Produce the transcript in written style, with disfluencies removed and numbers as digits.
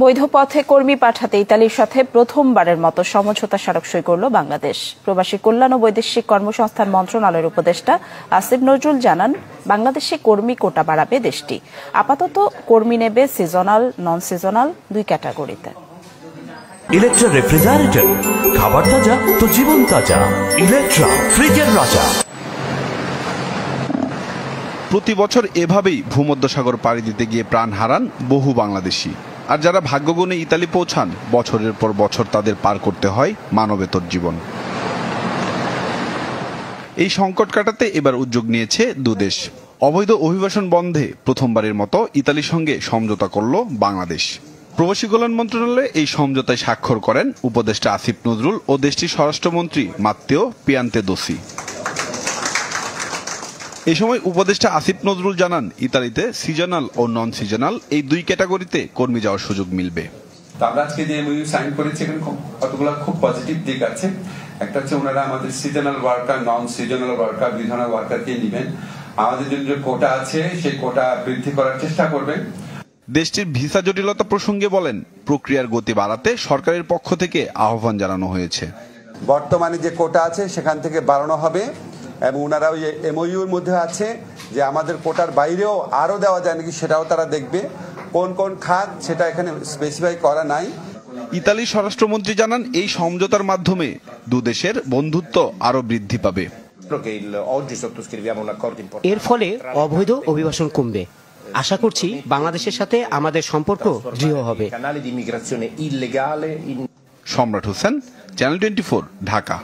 বৈধ পথে কর্মী পাঠাতে ইতালির সাথে প্রথমবারের মতো সমঝোতা স্মারক সই করল বাংলাদেশ। প্রবাসী কল্যাণ ও বৈদেশিক কর্মসংস্থান মন্ত্রণালয়ের উপদেষ্টা আসিফ নজরুল জানান, বাংলাদেশে কর্মী কোটা বাড়াবে দেশটি। আপাতত কর্মী নেবে সিজনাল, নন সিজনাল দুই ক্যাটাগরিতে। ইলেকট্রা রেফ্রিজারেটর, খাবার তাজা তো জীবন তাজা। ইলেকট্রা, ফ্রিজের রাজা। প্রতি বছর এভাবেই ভূমধ্যসাগর পাড়ি দিতে গিয়ে প্রাণ হারান বহু বাংলাদেশি। আর যারা ভাগ্যগুণে ইতালি পৌঁছান, বছরের পর বছর তাদের পার করতে হয় মানবেতর জীবন। এই সংকট কাটাতে এবার উদ্যোগ নিয়েছে দুদেশ। অবৈধ অভিবাসন বন্ধে প্রথমবারের মতো ইতালির সঙ্গে সমঝোতা করল বাংলাদেশ। প্রবাসী কল্যাণ মন্ত্রণালয়ে এই সমঝোতায় স্বাক্ষর করেন উপদেষ্টা আসিফ নজরুল ও দেশটির স্বরাষ্ট্রমন্ত্রী মাত্তেও পিয়ান্তেদোসি। এই সময় উপদেষ্টা আসিফ নজরুল জানান, ইতালিতে সিজনাল ও নন সিজনাল এই দুই ক্যাটাগরিতে কর্মী যাওয়ার সুযোগ মিলবে। আমরা আজকে যে এমওইউ সাইন করেছি, এখানে কতগুলো খুব পজিটিভ দিক আছে। একটা হচ্ছে ওনারা আমাদের seasonal worker, non seasonal worker, বিধানাল ওয়ার্কারকে নেবেন। আমাদের যে কোটা আছে সেই কোটা বৃদ্ধি করার চেষ্টা করবেন। দেশটির ভিসা জটিলতা প্রসঙ্গে বলেন, প্রক্রিয়ার গতি বাড়াতে সরকারের পক্ষ থেকে আহ্বান জানানো হয়েছে। বর্তমানে যে কোটা আছে সেখান থেকে বাড়ানো হবে এবং ওনারা ওই এমওইউর মধ্যে আছে যে আমাদের কোটার বাইরেও আরও দেওয়া যায় নাকি সেটাও তারা দেখবে। কোন কোন খাত সেটা এখানে স্পেসিফাই করা নাই। ইতালির স্বরাষ্ট্রমন্ত্রী জানান, এই সমঝোতার মাধ্যমে দুদেশের বন্ধুত্ব আরো বৃদ্ধি পাবে। এর ফলে অবৈধ অভিবাসন কমবে। আশা করছি বাংলাদেশের সাথে আমাদের সম্পর্ক দৃঢ় হবে। সম্রাট হোসেন, চ্যানেল 24, ঢাকা।